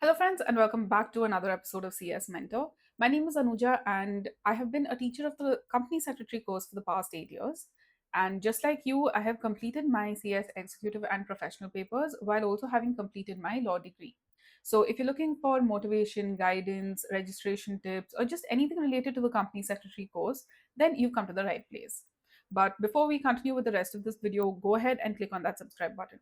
Hello, friends, and welcome back to another episode of CS Mentor. My name is Anuja, and I have been a teacher of the company secretary course for the past 8 years. And just like you, I have completed my CS executive and professional papers while also having completed my law degree. So, if you're looking for motivation, guidance, registration tips, or just anything related to the company secretary course, then you've come to the right place. But before we continue with the rest of this video, go ahead and click on that subscribe button.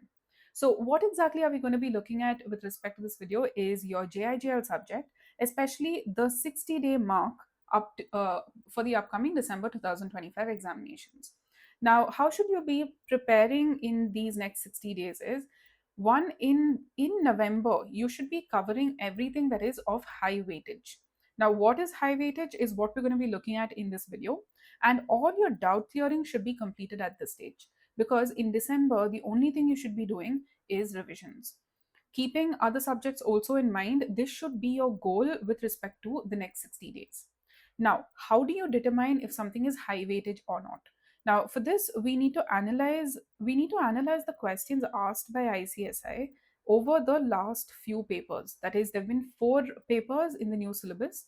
So what exactly are we going to be looking at with respect to this video is your JIGL subject, especially the 60-day mark for the upcoming December 2025 examinations. Now, how should you be preparing in these next 60 days is one in November, you should be covering everything that is of high weightage. Now, what is high weightage is what we're going to be looking at in this video, and all your doubt clearing should be completed at this stage because in December, the only thing you should be doing is revisions. Keeping other subjects also in mind, this should be your goal with respect to the next 60 days. Now, how do you determine if something is high weightage or not? Now, for this, we need to analyze the questions asked by ICSI over the last few papers. That is, there have been 4 papers in the new syllabus.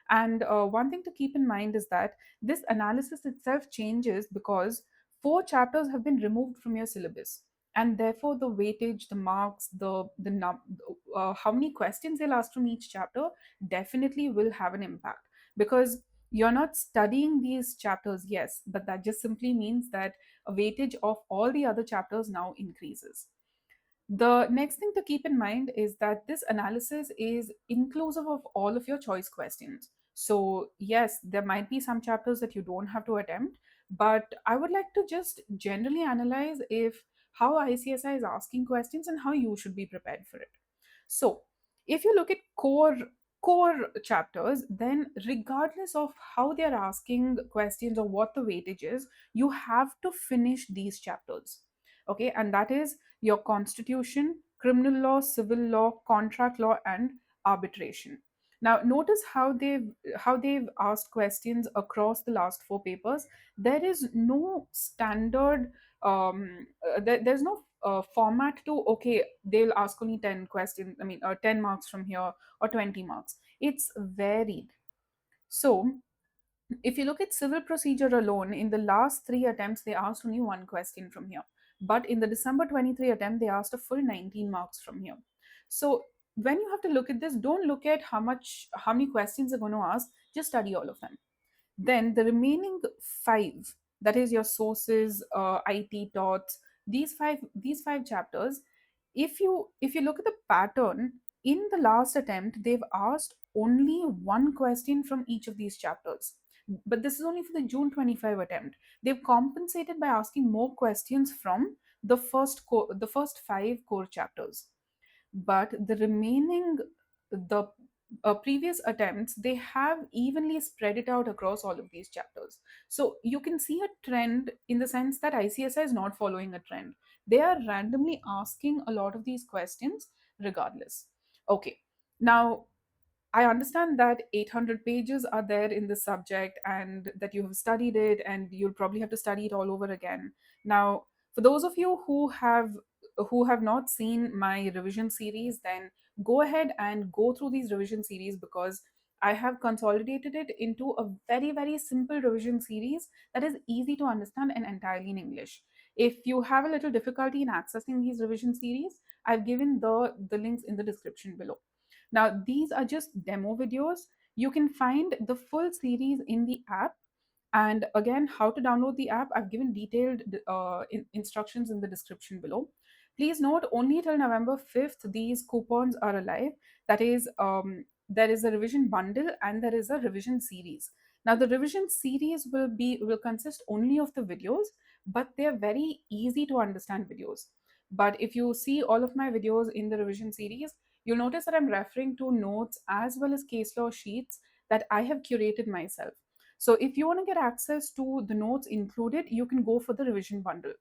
And one thing to keep in mind is that this analysis itself changes because 4 chapters have been removed from your syllabus, and therefore the weightage, the marks, how many questions they'll ask from each chapter definitely will have an impact, because you're not studying these chapters, yes, but that just simply means that a weightage of all the other chapters now increases. The next thing to keep in mind is that this analysis is inclusive of all of your choice questions. So, yes, there might be some chapters that you don't have to attempt, but I would like to just generally analyze if how ICSI is asking questions and how you should be prepared for it. So, if you look at core chapters, then regardless of how they are asking questions or what the weightage is, you have to finish these chapters. Okay, and that is your constitution, criminal law, civil law, contract law, and arbitration. Now notice how they've asked questions across the last 4 papers. There is no standard there's no format to, okay, they'll ask only 10 questions, 10 marks from here or 20 marks. It's varied. So if you look at civil procedure alone, in the last 3 attempts, they asked only one question from here. But in the December 23 attempt, they asked a full 19 marks from here. So when you have to look at this, don't look at how many questions they're going to ask, just study all of them. Then the remaining 5, that is your sources, IT tots, these five chapters, if you look at the pattern, in the last attempt they've asked only one question from each of these chapters. But this is only for the June 25 attempt. They've compensated by asking more questions from the first 5 core chapters, but the remaining the previous attempts, they have evenly spread it out across all of these chapters. So you can see a trend in the sense that ICSI is not following a trend. They are randomly asking a lot of these questions regardless. Okay, now I understand that 800 pages are there in the subject and that you have studied it and you'll probably have to study it all over again. Now, for those of you who have not seen my revision series, then go ahead and go through these revision series, because I have consolidated it into a very, very simple revision series that is easy to understand and entirely in English. If you have a little difficulty in accessing these revision series, I've given the links in the description below. Now, these are just demo videos. You can find the full series in the app. And again, how to download the app, I've given detailed instructions in the description below. Please note, only till November 5th, these coupons are alive. That is, there is a revision bundle and there is a revision series. Now, the revision series will consist only of the videos, but they're very easy to understand videos. But if you see all of my videos in the revision series, you'll notice that I'm referring to notes as well as case law sheets that I have curated myself. So if you want to get access to the notes included, you can go for the revision bundle.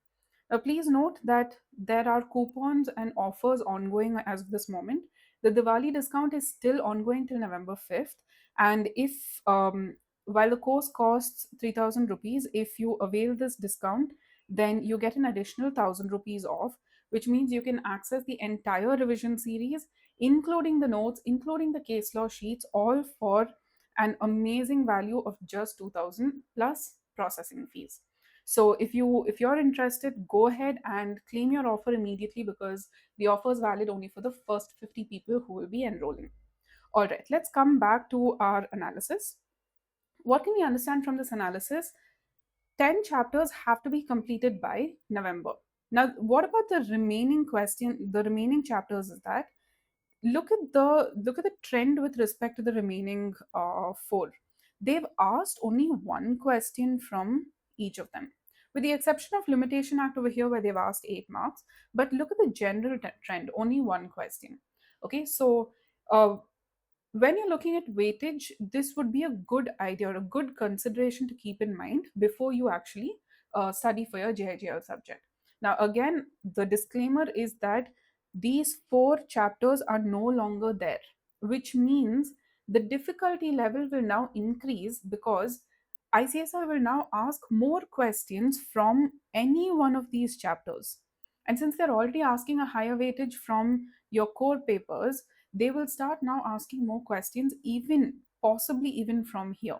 Now, please note that there are coupons and offers ongoing as of this moment. The Diwali discount is still ongoing till November 5th. And if, while the course costs 3,000 rupees, if you avail this discount, then you get an additional 1,000 rupees off, which means you can access the entire revision series including the notes, including the case law sheets, all for an amazing value of just 2000 plus processing fees. So if you're interested, go ahead and claim your offer immediately, because the offer is valid only for the first 50 people who will be enrolling. All right, let's come back to our analysis. What can we understand from this analysis? 10 chapters have to be completed by November. Now, what about the remaining question? The remaining chapters is that, look at the trend with respect to the remaining four. They've asked only one question from each of them, with the exception of Limitation Act over here, where they've asked 8 marks. But look at the general trend, only one question. Okay, so uh, when you're looking at weightage, this would be a good idea or a good consideration to keep in mind before you actually study for your JIGL subject. Now, again, the disclaimer is that these four chapters are no longer there, which means the difficulty level will now increase, because ICSI will now ask more questions from any one of these chapters. And since they're already asking a higher weightage from your core papers, they will start now asking more questions, even possibly even from here.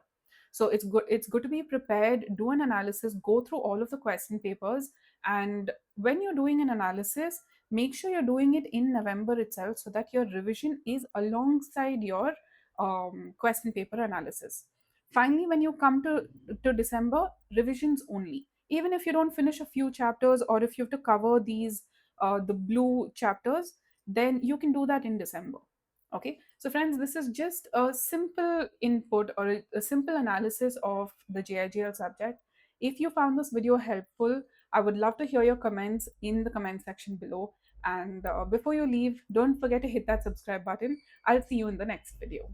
So it's good to be prepared, do an analysis, go through all of the question papers. And when you're doing an analysis, make sure you're doing it in November itself, so that your revision is alongside your question paper analysis. Finally, when you come to December, revisions only. Even if you don't finish a few chapters, or if you have to cover these the blue chapters, then you can do that in December. Okay, so friends, this is just a simple input, or a simple analysis of the JIGL subject. If you found this video helpful, I would love to hear your comments in the comment section below. And before you leave, don't forget to hit that subscribe button. I'll see you in the next video.